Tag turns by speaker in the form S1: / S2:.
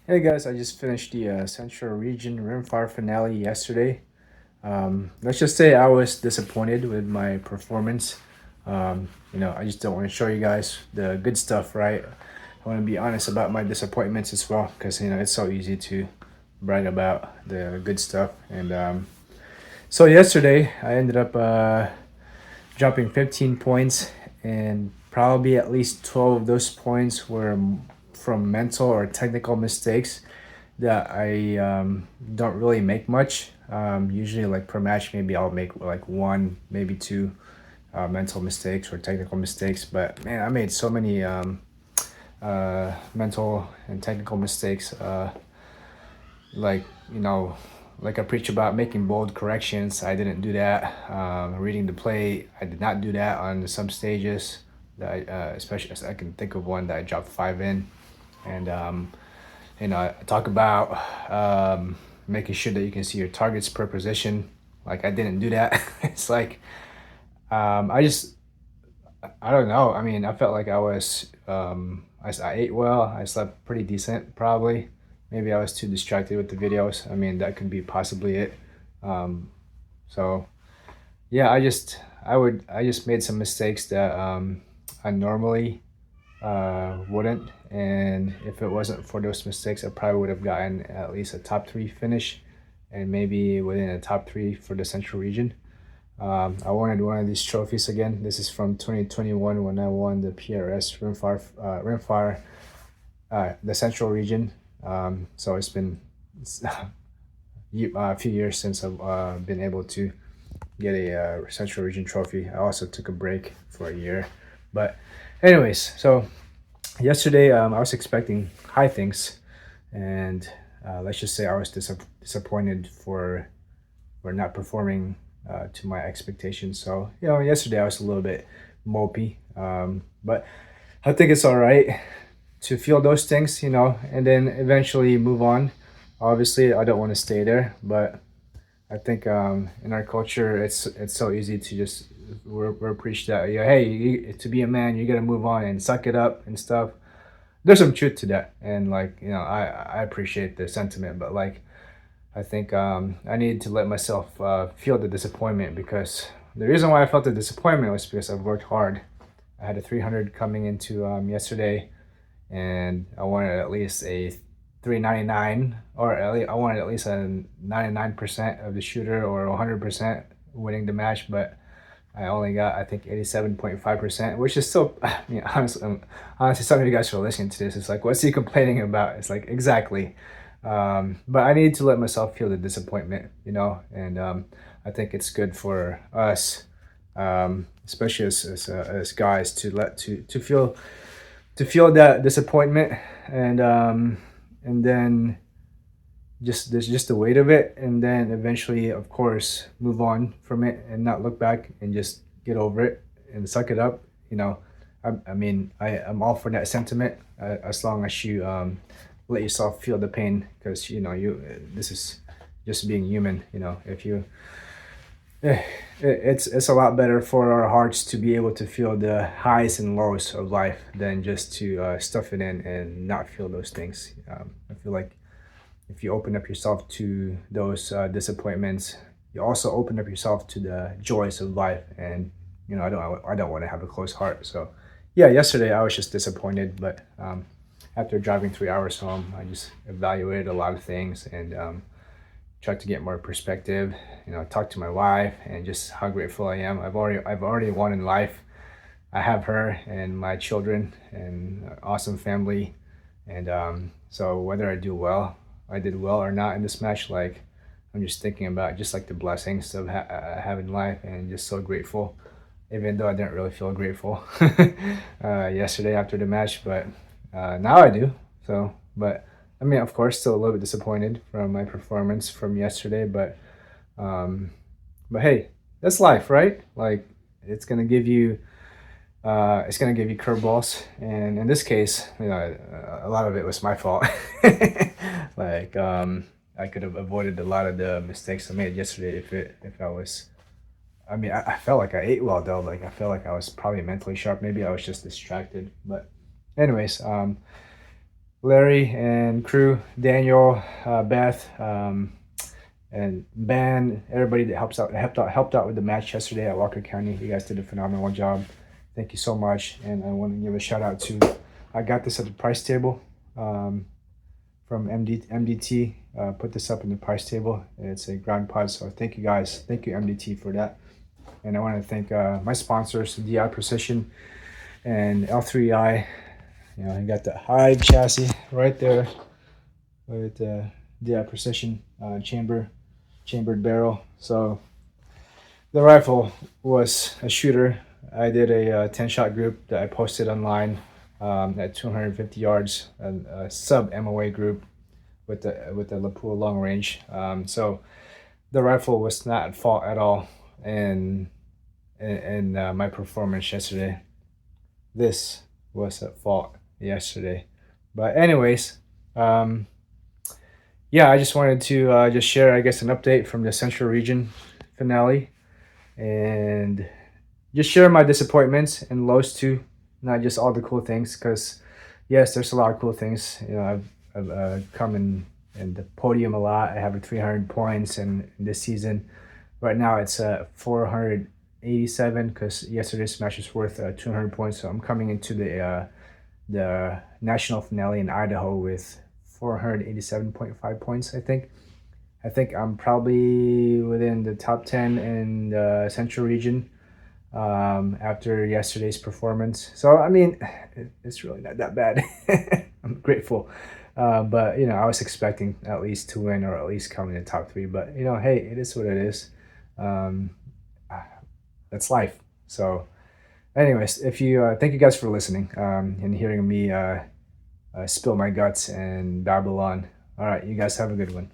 S1: Hey guys, I just finished the Central Region Rimfire finale yesterday. Let's just say I was disappointed with my performance. I just don't want to show you guys the good stuff, right? I want to be honest about my disappointments as well, because it's so easy to brag about the good stuff. And so yesterday, I ended up dropping 15 points, and probably at least 12 of those points were from mental or technical mistakes that I don't really make much. Usually, like per match, maybe I'll make like one, maybe two mental mistakes or technical mistakes. But man, I made so many mental and technical mistakes. Like you know, like I preach about making bold corrections. I didn't do that. Reading the play, I did not do that on some stages. That especially as I can think of one that I dropped five in, and I talk about making sure that you can see your targets per position. Like I didn't do that. It's like I don't know. I mean, I felt like I ate well. I slept pretty decent, probably. Maybe I was too distracted with the videos. I mean, that could be possibly it. Um, so yeah, I just made some mistakes that I normally wouldn't. And if it wasn't for those mistakes, I probably would have gotten at least a top three finish and maybe within a top three for the Central region. I wanted one of these trophies again. This is from 2021 when I won the PRS Rimfire, the Central region. So it's been a few years since I've been able to get a Central region trophy. I also took a break for a year. But, anyways, so yesterday I was expecting high things, and let's just say I was disappointed for not performing to my expectations. So yesterday I was a little bit mopey, but I think it's all right to feel those things, and then eventually move on. Obviously, I don't want to stay there, but I think in our culture, it's so easy to just we're preached that hey, to be a man, you gotta move on and suck it up and stuff. There's some truth to that, and like I appreciate the sentiment, but like I think I needed to let myself feel the disappointment, because the reason why I felt the disappointment was because I've worked hard. I had a 300 coming into yesterday, and I wanted at least a 399, or at least I wanted at least a 99% of the shooter or 100% winning the match, but I only got, I think, 87.5%, which is still, honestly, some of you guys who are listening to this, it's like, what's he complaining about? It's like, exactly. But I needed to let myself feel the disappointment, and I think it's good for us, especially as guys, to feel that disappointment, and then just there's just the weight of it, and then eventually, of course, move on from it and not look back and just get over it and suck it up. I'm all for that sentiment, as long as you let yourself feel the pain, because this is just being human. If you it's a lot better for our hearts to be able to feel the highs and lows of life than just to stuff it in and not feel those things. I feel like if you open up yourself to those disappointments, you also open up yourself to the joys of life. And I don't want to have a closed heart. So yeah, yesterday I was just disappointed, but after driving 3 hours home, I just evaluated a lot of things, and tried to get more perspective. Talk to my wife and just how grateful I am. I've already won in life. I have her and my children and an awesome family, and so whether I did well or not in this match, like I'm just thinking about just like the blessings of having life, and just so grateful. Even though I didn't really feel grateful yesterday after the match, but now I do. So, but I mean, of course, still a little bit disappointed from my performance from yesterday, um, but hey, that's life, right? Like it's gonna give you curveballs, and in this case, a lot of it was my fault. Like I could have avoided a lot of the mistakes I made yesterday if I was. I mean, I felt like I ate well though. Like I felt like I was probably mentally sharp. Maybe I was just distracted. But anyways, Larry and crew, Daniel, Beth, and Ben, everybody that helped out with the match yesterday at Walker County. You guys did a phenomenal job. Thank you so much. And I want to give a shout out to, I got this at the price table from MDT. Put this up in the price table. It's a ground pod. So thank you guys. Thank you MDT for that. And I want to thank my sponsors, DI Precision and L3I. You know, I got the Hive chassis right there with the DI Precision chambered barrel. So the rifle was a shooter. I did a 10-shot group that I posted online at 250 yards, a sub MOA group with the Lapua long range. So the rifle was not at fault at all in my performance yesterday. This was at fault yesterday. But anyways, yeah, I just wanted to just share, I guess, an update from the Central Region finale, and just share my disappointments and lows too, not just all the cool things. Because yes, there's a lot of cool things. You know, I've come in the podium a lot. I have 300 points, and this season, right now it's 487 because yesterday's match was worth 200 points. So I'm coming into the national finale in Idaho with 487.5 points. I think I'm probably within the top 10 in the Central Region after yesterday's performance. So I mean, it's really not that bad. I'm grateful, but you know, I was expecting at least to win or at least come in the top 3. But you know, hey, it is what it is. That's life. So anyways, if you thank you guys for listening and hearing me spill my guts and babble on. All right, you guys have a good one.